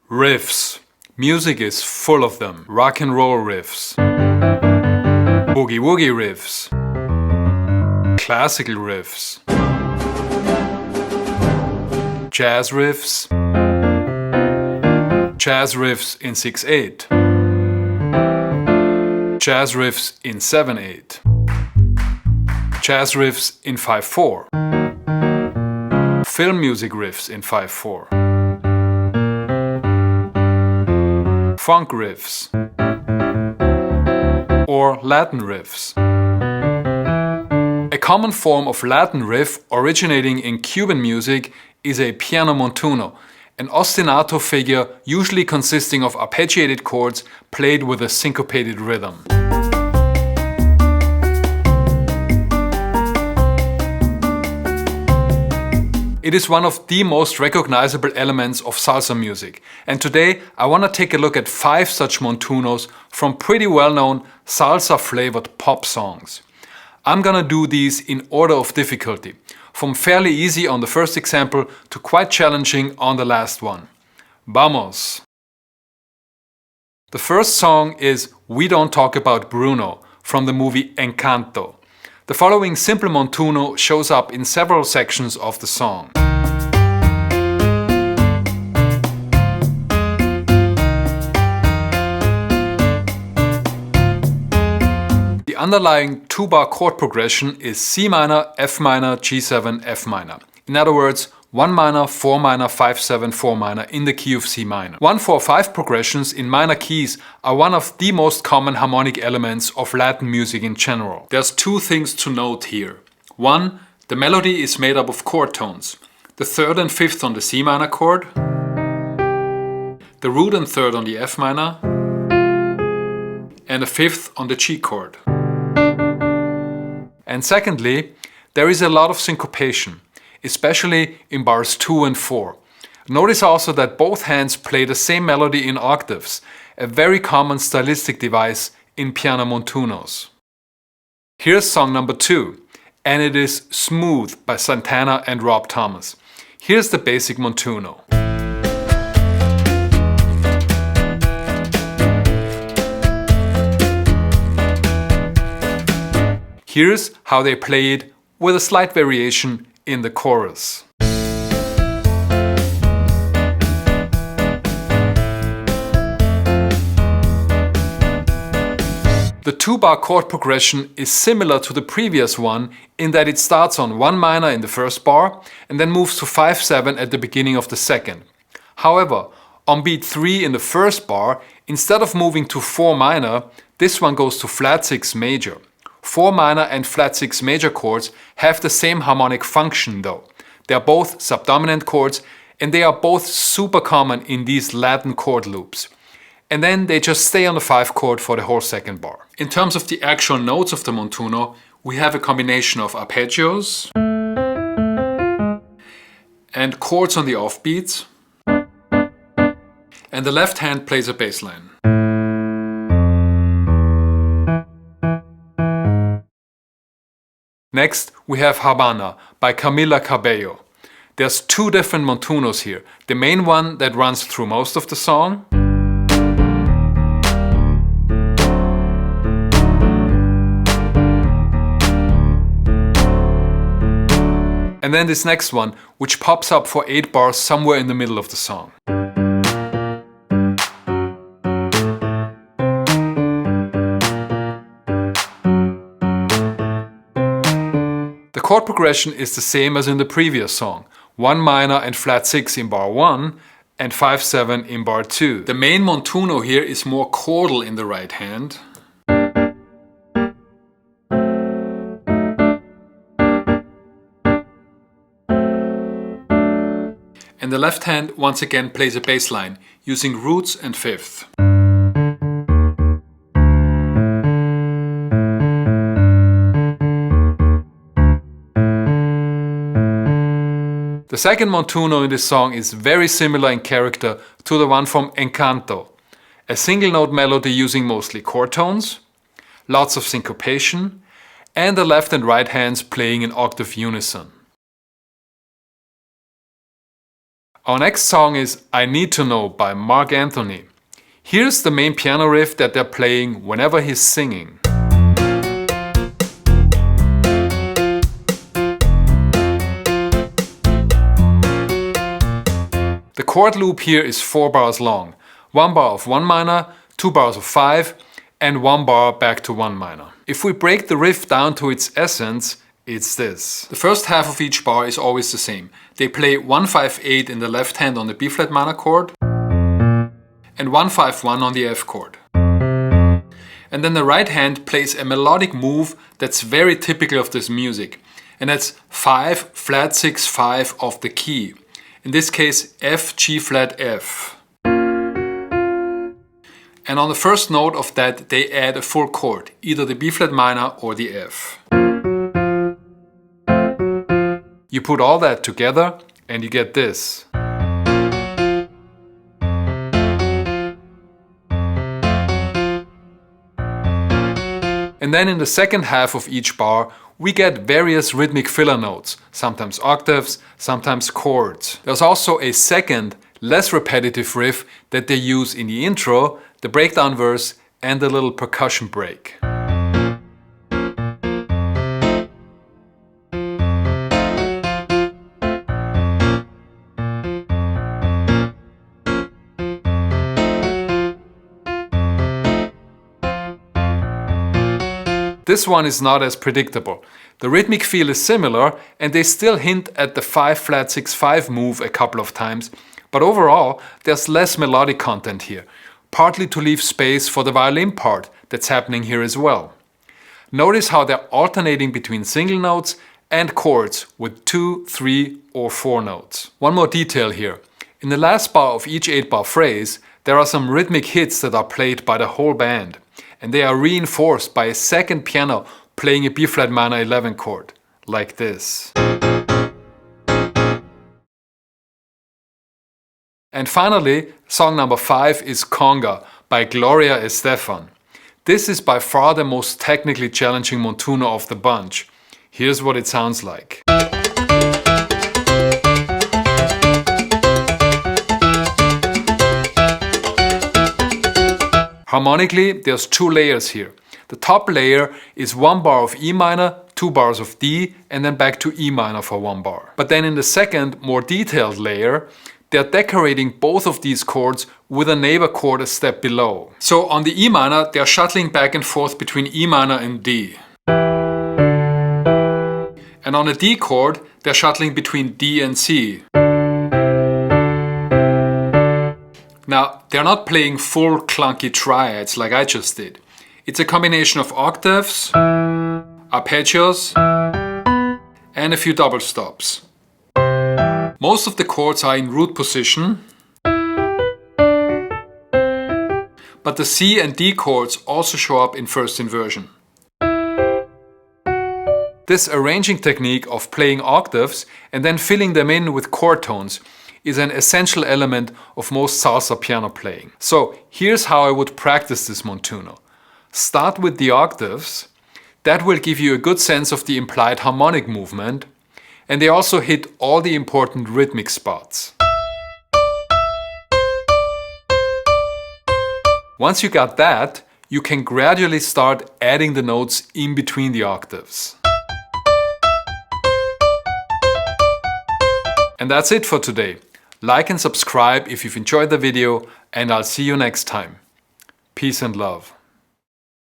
Riffs. Music is full of them. Rock and roll riffs. Boogie woogie riffs. Classical riffs. Jazz riffs. Jazz riffs in 6/8. Jazz riffs in 7/8. Jazz riffs in 5/4. Film music riffs in 5/4. Funk riffs. Or Latin riffs. A common form of Latin riff originating in Cuban music is a piano montuno, an ostinato figure usually consisting of arpeggiated chords played with a syncopated rhythm. It is one of the most recognizable elements of salsa music, and today I want to take a look at 5 such montunos from pretty well-known salsa-flavored pop songs. I'm gonna do these in order of difficulty, from fairly easy on the first example to quite challenging on the last one. Vamos! The first song is We Don't Talk About Bruno from the movie Encanto. The following simple montuno shows up in several sections of the song. The underlying 2-bar chord progression is C minor, F minor, G7, F minor. In other words, 1 minor, 4 minor, 5/7, 4 minor in the key of C minor. 1-4-5 progressions in minor keys are one of the most common harmonic elements of Latin music in general. There's 2 things to note here. 1. The melody is made up of chord tones. The 3rd and 5th on the C minor chord, the root and 3rd on the F minor, and the 5th on the G chord. And secondly, there is a lot of syncopation, especially in bars 2 and 4. Notice also that both hands play the same melody in octaves, a very common stylistic device in piano montunos. Here's song number 2, and it is Smooth by Santana and Rob Thomas. Here's the basic montuno. Here's how they play it with a slight variation in the chorus. The 2-bar chord progression is similar to the previous one in that it starts on 1 minor in the first bar and then moves to 5/7 at the beginning of the second. However, on beat 3 in the first bar, instead of moving to 4 minor, this one goes to flat 6 major. 4 minor and flat 6 major chords have the same harmonic function though. They are both subdominant chords and they are both super common in these Latin chord loops. And then they just stay on the 5 chord for the whole second bar. In terms of the actual notes of the montuno, we have a combination of arpeggios and chords on the offbeats, and the left hand plays a bass line. Next, we have Habana by Camila Cabello. There's 2 different montunos here. The main one that runs through most of the song, and then this next one, which pops up for 8 bars somewhere in the middle of the song. The chord progression is the same as in the previous song. 1 minor and flat 6 in bar 1 and 5/7 in bar 2. The main montuno here is more chordal in the right hand. And the left hand once again plays a bass line using roots and 5th. The second montuno in this song is very similar in character to the one from Encanto. A single note melody using mostly chord tones, lots of syncopation, and the left and right hands playing in octave unison. Our next song is I Need to Know by Mark Anthony. Here's the main piano riff that they're playing whenever he's singing. The chord loop here is 4 bars long. 1 bar of 1 minor, 2 bars of 5, and 1 bar back to 1 minor. If we break the riff down to its essence, it's this. The first half of each bar is always the same. They play 1-5-8 in the left hand on the B flat minor chord and 1-5-1 on the F chord. And then the right hand plays a melodic move that's very typical of this music. And that's 5 flat 6 5 of the key. In this case F G flat F. And on the first note of that they add a full chord, either the B flat minor or the F. You put all that together and you get this. And then in the second half of each bar we get various rhythmic filler notes, sometimes octaves, sometimes chords. There's also a second, less repetitive riff that they use in the intro, the breakdown verse and the little percussion break. This one is not as predictable. The rhythmic feel is similar and they still hint at the 5 flat 6 5 move a couple of times, but overall there's less melodic content here, partly to leave space for the violin part that's happening here as well. Notice how they're alternating between single notes and chords with 2, 3 or 4 notes. One more detail here. In the last bar of each 8-bar phrase there are some rhythmic hits that are played by the whole band. And they are reinforced by a second piano playing a B flat minor 11 chord, like this. And finally, song number 5 is Conga by Gloria Estefan. This is by far the most technically challenging montuno of the bunch. Here's what it sounds like. Harmonically, there's 2 layers here. The top layer is 1 bar of E minor, 2 bars of D, and then back to E minor for 1 bar. But then in the second, more detailed layer, they're decorating both of these chords with a neighbor chord a step below. So on the E minor, they're shuttling back and forth between E minor and D. And on the D chord, they're shuttling between D and C. Now, they're not playing full clunky triads like I just did. It's a combination of octaves, arpeggios, and a few double stops. Most of the chords are in root position, but the C and D chords also show up in first inversion. This arranging technique of playing octaves and then filling them in with chord tones is an essential element of most salsa piano playing. So here's how I would practice this montuno. Start with the octaves. That will give you a good sense of the implied harmonic movement, and they also hit all the important rhythmic spots. Once you got that, you can gradually start adding the notes in between the octaves. And that's it for today. Like and subscribe if you've enjoyed the video, and I'll see you next time. Peace and love.